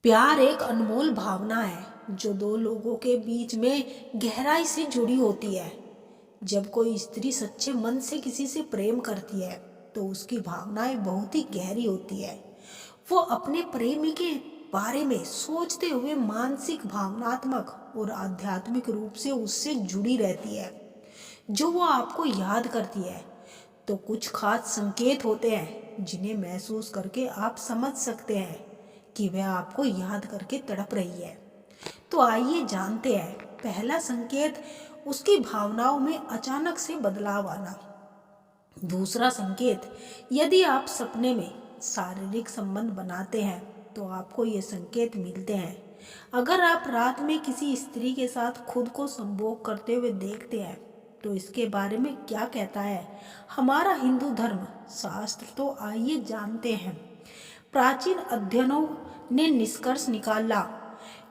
प्यार एक अनमोल भावना है जो दो लोगों के बीच में गहराई से जुड़ी होती है। जब कोई स्त्री सच्चे मन से किसी से प्रेम करती है तो उसकी भावनाएं बहुत ही गहरी होती है। वो अपने प्रेमी के बारे में सोचते हुए मानसिक, भावनात्मक और आध्यात्मिक रूप से उससे जुड़ी रहती है, जो वो आपको याद करती है। तो कुछ खास संकेत होते हैं जिन्हें महसूस करके आप समझ सकते हैं कि वह आपको याद करके तड़प रही है। तो आइए जानते हैं। पहला संकेत, उसकी भावनाओं में अचानक से बदलाव आना। दूसरा संकेत, यदि आप सपने में शारीरिक संबंध बनाते हैं तो आपको ये संकेत मिलते हैं। अगर आप रात में किसी स्त्री के साथ खुद को संभोग करते हुए देखते हैं तो इसके बारे में क्या कहता है हमारा हिंदू धर्म शास्त्र, तो आइए जानते हैं। प्राचीन अध्ययनों ने निष्कर्ष निकाला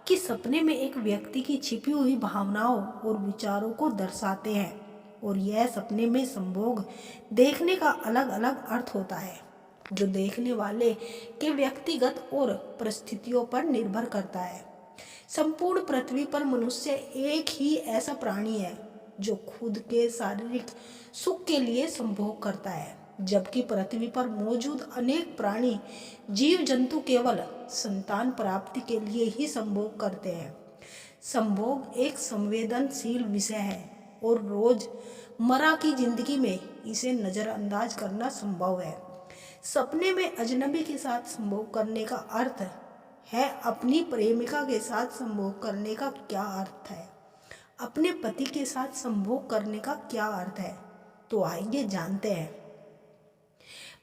कि सपने में एक व्यक्ति की छिपी हुई भावनाओं और विचारों को दर्शाते हैं, और यह सपने में संभोग देखने का अलग अलग अर्थ होता है, जो देखने वाले के व्यक्तिगत और परिस्थितियों पर निर्भर करता है। संपूर्ण पृथ्वी पर मनुष्य एक ही ऐसा प्राणी है जो खुद के शारीरिक सुख के लिए संभोग करता है, जबकि पृथ्वी पर मौजूद अनेक प्राणी, जीव जंतु केवल संतान प्राप्ति के लिए ही संभोग करते हैं। संभोग एक संवेदनशील विषय है और रोजमर्रा की जिंदगी में इसे नजरअंदाज करना संभव है। सपने में अजनबी के साथ संभोग करने का अर्थ है अपनी प्रेमिका के साथ संभोग करने का क्या अर्थ है, अपने पति के साथ संभोग करने का क्या अर्थ है, तो आइए जानते हैं।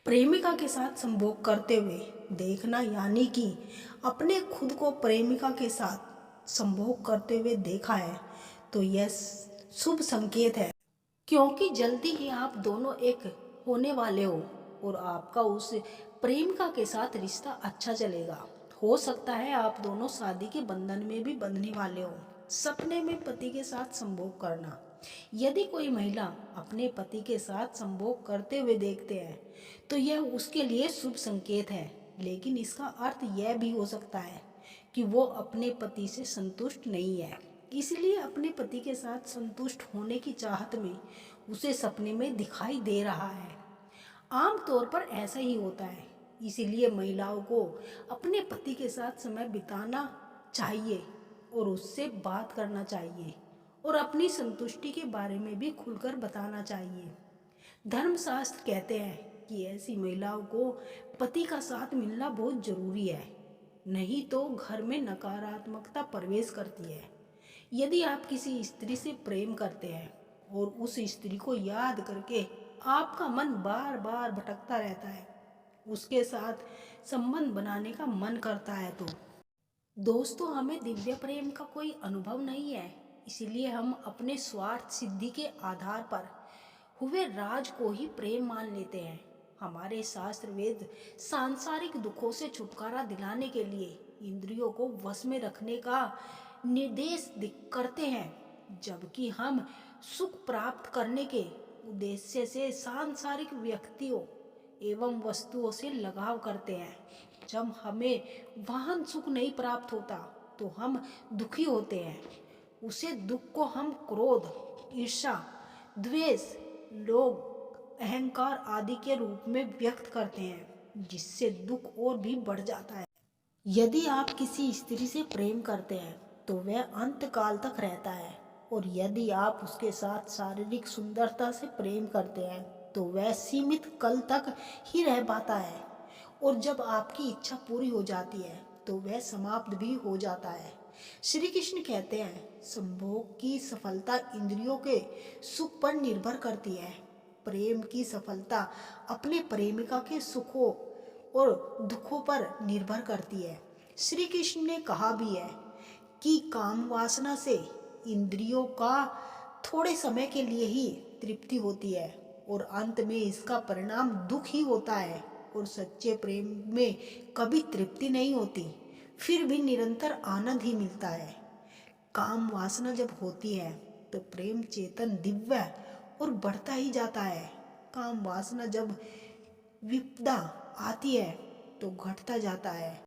प्रेमिका के साथ संभोग करते हुए देखना, यानी कि अपने खुद को प्रेमिका के साथ संभोग करते हुए देखा है, तो यह शुभ संकेत है, क्योंकि जल्दी ही आप दोनों एक होने वाले हो और आपका उस प्रेमिका के साथ रिश्ता अच्छा चलेगा। हो सकता है आप दोनों शादी के बंधन में भी बंधने वाले हो। सपने में पति के साथ संभोग करना, यदि कोई महिला अपने पति के साथ संभोग करते हुए देखते हैं तो यह उसके लिए शुभ संकेत है, लेकिन इसका अर्थ यह भी हो सकता है कि वो अपने पति से संतुष्ट नहीं है, इसलिए अपने पति के साथ संतुष्ट होने की चाहत में उसे सपने में दिखाई दे रहा है। आमतौर पर ऐसा ही होता है, इसीलिए महिलाओं को अपने पति के साथ समय बिताना चाहिए और उससे बात करना चाहिए और अपनी संतुष्टि के बारे में भी खुलकर बताना चाहिए। धर्मशास्त्र कहते हैं कि ऐसी महिलाओं को पति का साथ मिलना बहुत जरूरी है, नहीं तो घर में नकारात्मकता प्रवेश करती है। यदि आप किसी स्त्री से प्रेम करते हैं और उस स्त्री को याद करके आपका मन बार बार भटकता रहता है, उसके साथ संबंध बनाने का मन करता है, तो दोस्तों, हमें दिव्य प्रेम का कोई अनुभव नहीं है, इसीलिए हम अपने स्वार्थ सिद्धि के आधार पर हुए राज को ही प्रेम मान लेते हैं। हमारे शास्त्र वेद सांसारिक दुखों से छुटकारा दिलाने के लिए इंद्रियों को वश में रखने का निर्देश करते हैं, जबकि हम सुख प्राप्त करने के उद्देश्य से सांसारिक व्यक्तियों एवं वस्तुओं से लगाव करते हैं। जब हमें वाहन सुख नहीं प्राप्त होता तो हम दुखी होते हैं। उसे दुख को हम क्रोध, ईर्ष्या, द्वेष, लोभ, अहंकार आदि के रूप में व्यक्त करते हैं, जिससे दुख और भी बढ़ जाता है। यदि आप किसी स्त्री से प्रेम करते हैं तो वह अंत काल तक रहता है, और यदि आप उसके साथ शारीरिक सुंदरता से प्रेम करते हैं तो वह सीमित कल तक ही रह पाता है, और जब आपकी इच्छा पूरी हो जाती है तो वह समाप्त भी हो जाता है। श्री कृष्ण कहते हैं, संभोग की सफलता इंद्रियों के सुख पर निर्भर करती है, प्रेम की सफलता अपने प्रेमिका के सुखों और दुखों पर निर्भर करती है। श्री कृष्ण ने कहा भी है कि काम वासना से इंद्रियों का थोड़े समय के लिए ही तृप्ति होती है और अंत में इसका परिणाम दुख ही होता है, और सच्चे प्रेम में कभी तृप्ति नहीं होती, फिर भी निरंतर आनंद ही मिलता है। काम वासना जब होती है तो प्रेम चेतन दिव्य और बढ़ता ही जाता है। काम वासना जब विपदा आती है तो घटता जाता है।